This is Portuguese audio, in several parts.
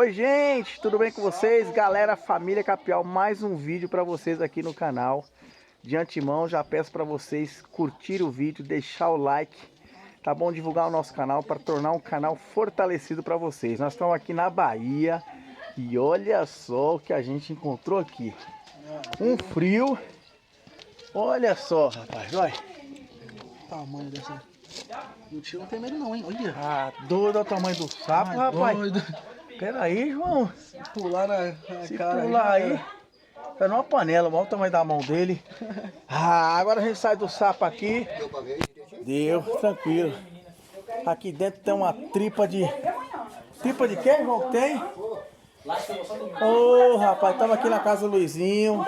Oi gente, tudo bem com vocês? Galera, família Capial, mais um vídeo para vocês aqui no canal. De antemão já peço para vocês curtir o vídeo, deixar o like, tá bom? Divulgar o nosso canal para tornar um canal fortalecido para vocês. Nós estamos aqui na Bahia e olha só o que a gente encontrou aqui. Um frio, olha só rapaz, olha o tamanho dessa. O tio não tem medo não, hein? Olha. Ah, doido é o tamanho do sapo, rapaz. Doido. Pera aí, João. Se pular na cara, pular aí, tá numa panela, olha o tamanho da mão dele. Ah, agora a gente sai do sapo aqui. Deu, tranquilo. Aqui dentro tem uma tripa de... Tripa de quê, João? Tem? Ô, rapaz, estamos aqui na casa do Luizinho.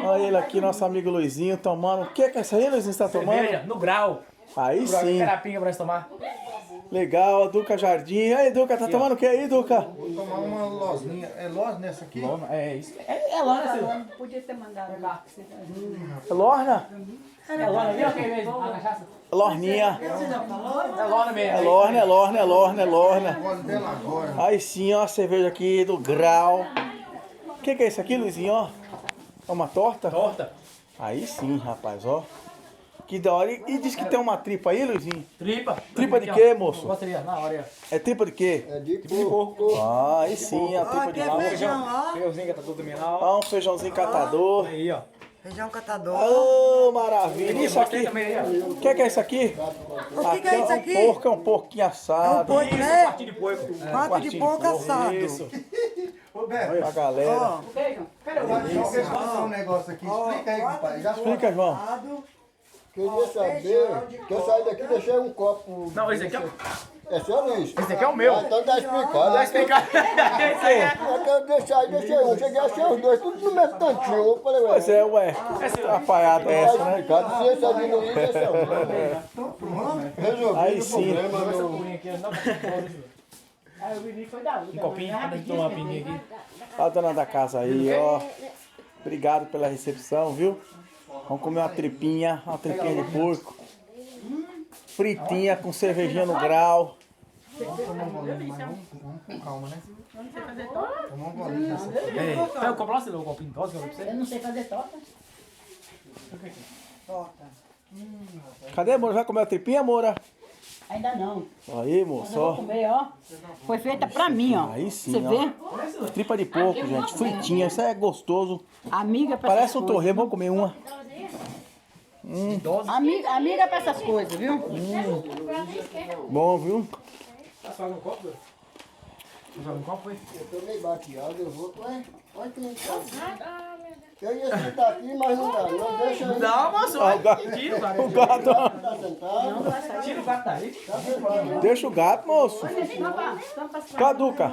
Olha ele aqui, nosso amigo Luizinho, tomando... O que é isso aí, Luizinho, você tá tomando? Cerveja, no grau. Aí sim. Carapinha pra nós tomar. Legal, Duca Jardim. Aí, Duca, tá tomando o que aí, Duca? Vou tomar uma losninha. É loz nessa aqui? É isso. É lona, Silvio. Podia ter mandado lá. É Lorna? É lona, viu? Quem mesmo? A cachaça? Lorninha. É lona mesmo. É Lorna, é Lorna, é Lorna, é Lorna. Gosto dela agora. Aí sim, ó, a cerveja aqui do Grau. O que é isso aqui, Luizinho, ó? É uma torta? Torta. Aí sim, rapaz, ó. Que da hora. E diz que tem uma tripa aí, Luizinho? Tripa. Tripa de quê, moço? Gostaria, na hora. É tripa de quê? É de porco. Ah, aí sim, a tripa de porco. Feijãozinho que tá tudo mineral. Ah, um feijãozinho catador. Aí, ó. Feijão catador. Oh, maravilha. Isso aqui. Também aí, ó. O que é isso aqui? O que é isso aqui? É um porquinho assado. Porco, né? Partinho de porco. Pato de porco assado. Isso. Ô, Beto, Olha a galera. Ó, deixa eu passar um negócio aqui. Explica aí, compadre. Já Explica, João. assado. Queria saber, que eu saí daqui e deixei um copo. Não, esse aqui é o... É seu, Luiz? Esse aqui é o meu. Ah, então tá explicado. Tá explicado. Esse aí é... É que eu deixei um. Cheguei a achei os dois, tudo no mesmo tantinho. Eu falei, Pois é, ué. Atrapalhada essa, tá né? explicado. Se esse é de Luiz, esse é o meu. Resolvido Aí o sim. problema, Essa meu. purinha aqui, não. Um copinho, pra gente tomar uma pinguinha aqui. Olha a dona da casa aí, ó. Obrigado pela recepção, viu? Vamos comer uma tripinha de porco. Fritinha com cervejinha no Grau. Vamos com calma, né? Tomar um golinho dessa aqui. Pega o copo lá, você deu o copinho tosse, que eu Eu não sei fazer torta. Cadê, Moura? Vai comer a tripinha, Moura? Ainda não. Aí, Mas moço, eu vou ó. comer, ó. Foi feita pra mim, ó. Aí sim, Você ó. vê? Tripa de porco, gente. Fritinha, isso aí é gostoso. Amiga pra Parece essas um coisas. torresmo, vamos comer uma. Amiga pra essas coisas, viu? Bom, viu? Só no copo, velho? Joga no copo, foi? Eu tô meio baqueado, eu vou. Ué, olha que eu ia sentar aqui, mas não dá. Não deixa aí. Não, moço. Tira o gato. O gato. Tá sentado. Tira o gato daí. Deixa o gato, moço. Caduca.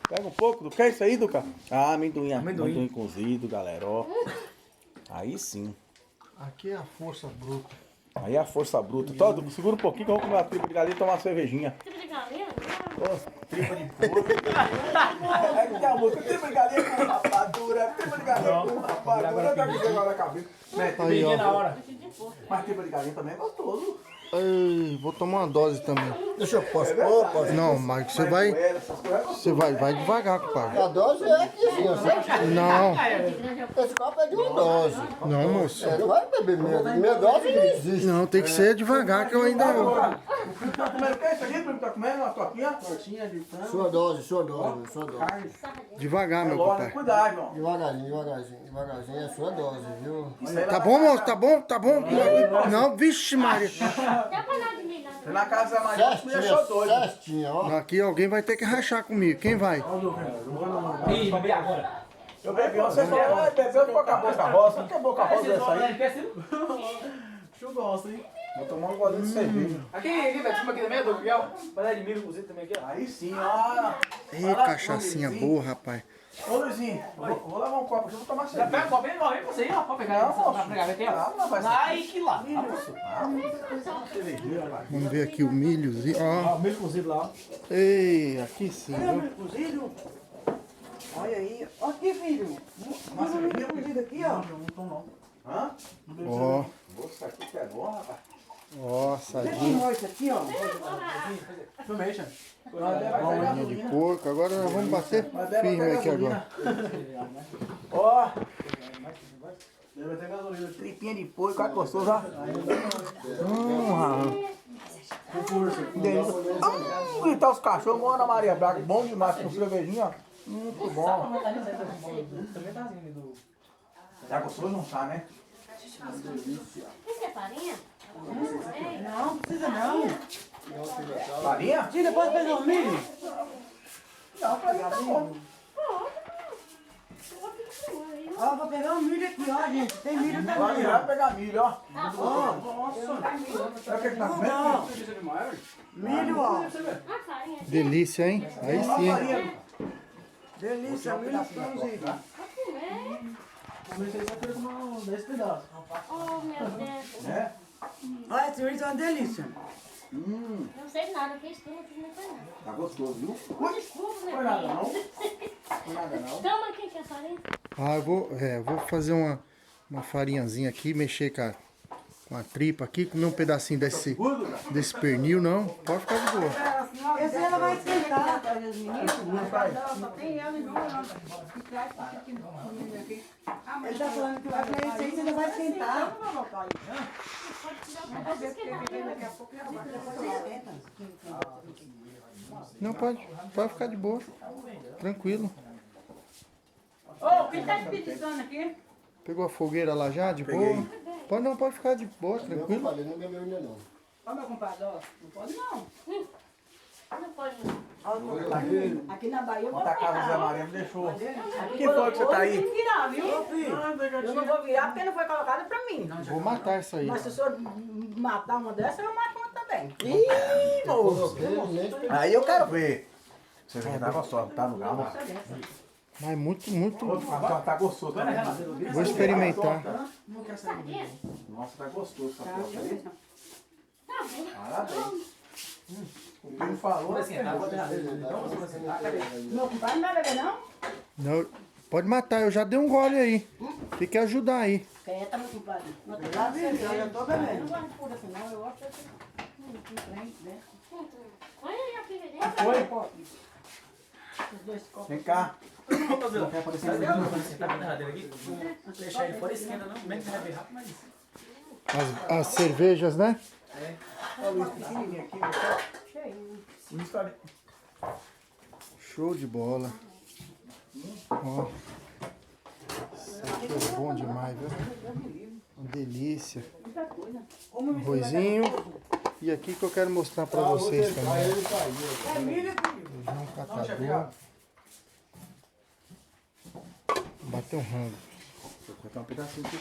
Pega um pouco. O que é isso aí, Duca? Ah, amendoim. Amendoim cozido, galera, ó. Aí sim. Aqui é a força bruta. Aí é a força bruta. Todo, segura um pouquinho que eu vou comer uma tripa de galinha e tomar uma cervejinha. Tripa de galinha? Tripa de porco. É que tem a música. Tripa de galinha com rapadura. Tripa de galinha com rapadura. Eu quero dizer agora na cabeça. Peguei na hora. Mas tripa de galinha também é gostoso. Ei, vou tomar uma dose também. Deixa eu posso pôr, posso. Não, mas você vai devagar, compadre. A dose é aqui, sim, ó, sabe? Não, Esse copo é de uma dose. não, moço. Você não vai beber meia. Minha dose não existe. Não, tem que ser devagar que eu ainda... Tá comendo o que é isso aqui? Tá comendo uma tortinha? Tortinha de frango. Sua dose, sua dose. Devagar, meu Lorna, compadre. cuidado, irmão. Devagarzinho é sua dose, viu? Tá bom, moço? Tá bom? Não, vixe, Maria. Não pra nada de mim, não. Na casa da Maria, me deixou doido. Certinho, ó. Aqui alguém vai ter que rachar comigo. Quem vai? Ih, bebi agora. Eu bebi, você falou, ah, bebeu, ficou com a boca rosa. Que boca rosa é essa aí? Eu gosto, hein? Vou tomar um golinho de cerveja. Aqui, velho, cima aqui também é do Miguel. Vai de milho cozido também aqui, ó. Aí sim, ó. Ei, cachaçinha boa, rapaz. Ô, Luizinho, vou lavar um copo aqui, eu vou tomar Já cerveja. pega o copo aí, não, vem pra você aí, ó. Pode pegar, Não, pra pegar, aqui, ó. não, vai ser. Ai, que lá. Cervejinha, vai. Vamos ver aqui o milhozinho. Ó, Ó. o milho cozido lá, ó. Ei, aqui sim, viu? Cozido. Olha aí. Olha aqui, filho. Uma cerveja cozida aqui, ó. Não tô não. Hã? Ó, Nossa, aqui que é bom, rapaz. ó, Deixa assadinho. nós aqui, ó. Filmation. Farinha de porco. Agora nós vamos bater firme aqui agora. Ó. Deve ter gasolina. Tripinha de porco, olha que gostoso, ó. Delícia. Gritar os cachorros, mó Ana Maria Braga. Bom demais com cervejinha, ó. Muito bom. Tá gostoso? Não tá, né? Isso é farinha? Não, precisa não. Farinha? Tira, pode pegar o milho? Não, farinha tá bom. Ó, vou pegar o milho aqui, ó, gente. Tem milho Vai também, virar ó. pegar milho, ó. Ó, Sabe o que que tá comendo? milho, ó. Ah, farinha. Delícia, hein? Aí sim, hein? Delícia, milho pãozinho. Comecei só queria comer uns 10 pedaços. Oh, meu Deus. É? Olha, esse milho é uma delícia. Não sei nada, que estudo, não fiz nada. Tá gostoso, viu? Desculpa, Não meu foi nada, filho. não? Não foi nada, não. Toma aqui que é farinha. Ah, eu vou fazer uma farinhazinha aqui, mexer com a tripa aqui, comer um pedacinho desse pernil, não. Pode ficar de boa. Esse ela vai esquentar. Ele tá falando que vai fazer isso aí, você ainda vai esquentar. Não, pode ficar de boa. Tranquilo. Ô, quem tá espirituando aqui? Pegou a fogueira lá já, de boa? Pode ficar de boa, Eu tranquilo. falei, não bebeu ainda não. Ó, meu compadre, ó. Não pode não. Não pode não. Aqui na Bahia eu vou Ontem a casa do Zé virar. Maria me deixou. Quem foi que você tá aí? Eu vou virar, viu? Eu não vou virar porque não foi colocado pra mim. Vou matar isso aí. Mas se o senhor matar uma dessas, eu mato uma também. Ih, moço. Felizmente, Aí eu quero ver. Você vê que tá gostoso, tá no galo. Mas muito. Tá gostoso também. Vou experimentar. Farinha? Nossa, tá gostoso essa porta aí. Tá bom. Parabéns. O Pino falou assim, Meu compadre não vai beber, não? Não, pode matar, eu já dei um gole aí. Tem que ajudar aí. Quieta, meu compadre. Não tem Lá nada vem, eu já tô Eu bebendo. não gosto de pura assim, não. Eu gosto desse... né? Olha aí a filha dele. Foi? Os dois copos. Vem cá. Não quer aparecer no vídeo? Deixar ele fora esquenta, não. Como é que vai ver rápido, mas... As cervejas, né? Olha o Luiz pequenininho aqui, o Luiz tá ali. Show de bola. Ó. Isso aqui é bom demais, viu? Uma delícia. Arrozinho. E aqui que eu quero mostrar pra vocês também. É milho, Feijão catador. Bater um rango. Vou cortar um pedacinho aqui.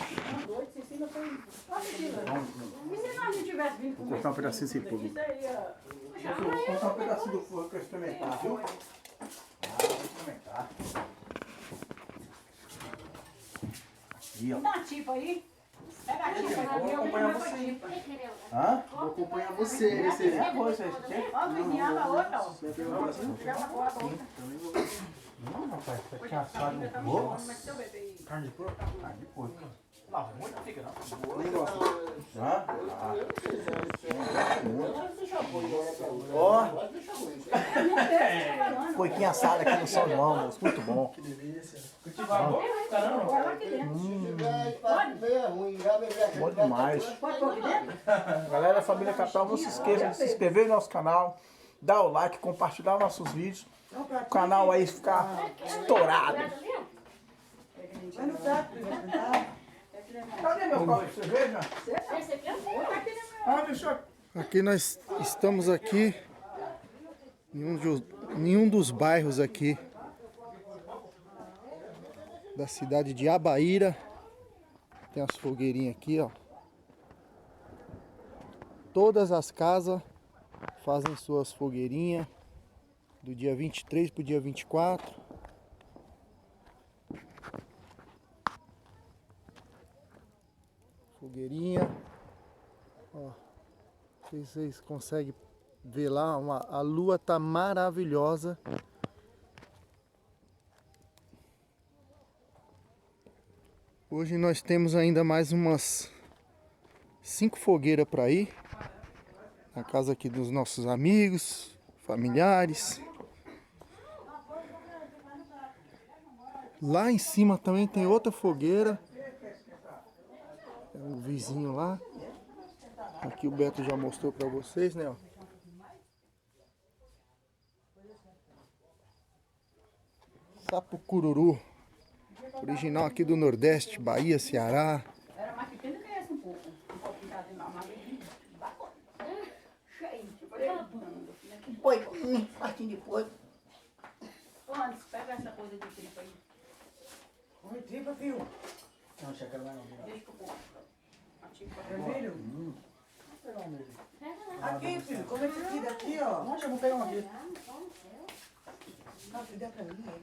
Se nós não tivesse vindo Vou com cortar um pedacinho desse fogo. isso aí, ó. Vou cortar um pedacinho do fogo pra eu experimentar, viu? Vou experimentar. Aqui, ó. Dá uma tipa aí. Pega a tipa aí. Eu acompanhar vou você. com a tipa. Hã? vou acompanhar você nesse aí. É bom isso aí, você quer? Ó, cozinhava a outra, ó. Não, rapaz, isso aqui é assado no fogo. Carne de porco? Carne de porco. Não, muito fica, não. Hã? Ó, porquinho assado aqui no São João, moço. Muito bom. Vai lá aqui dentro. É ruim, já bebeu aqui. Bom demais. Pode pôr aqui dentro? Galera, família Capital, não se esqueçam de se inscrever no nosso canal, dar o like, compartilhar nossos vídeos. O canal aí ficar estourado. vai no prato. Cadê meu copo de cerveja? Esse aqui é o meu. Ah, deixa eu... Aqui nós estamos aqui em um dos bairros aqui da cidade de Abaíra. Tem as fogueirinhas aqui, ó. Todas as casas fazem suas fogueirinhas do dia 23 pro dia 24. Fogueirinha. Ó, não sei se vocês conseguem ver lá, a lua tá maravilhosa. Hoje nós temos ainda mais umas 5 fogueiras para ir na casa aqui dos nossos amigos, familiares. Lá em cima também tem outra fogueira. É o vizinho lá. Aqui o Beto já mostrou pra vocês, né? Ó. Sapo cururu. Original aqui do Nordeste, Bahia, Ceará. Era mais pequeno que esse um pouco. Um pouquinho de mamãe. Cheio. Porco, partinho de porco. Ô, Anderson, pega essa coisa de tripa aí. Come tripa, filho. Não, tia, quero mais não. Deixa que eu como. A tripa. É, filho? Vou pegar um dele. Aqui, filho, come esse aqui daqui, ó. Não, tia, vou pegar um aqui. Não, filho, dá pra mim, né?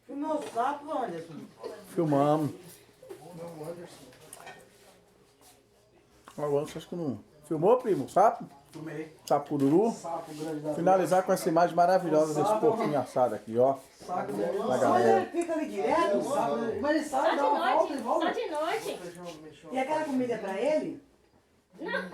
Filmou o sapo, Anderson? Filmamos. Ó, o Anderson acho que não... Filmou, primo? Sapo? Filmei. Sapo cururu. Sapo grande da Finalizar com essa imagem maravilhosa desse porquinho assado aqui, ó. saco dele. Da Mas galera. ele fica ali direto, mas ele Só sai, de dá uma volta e noite, volta. só de noite. E aquela comida é pra ele? Não,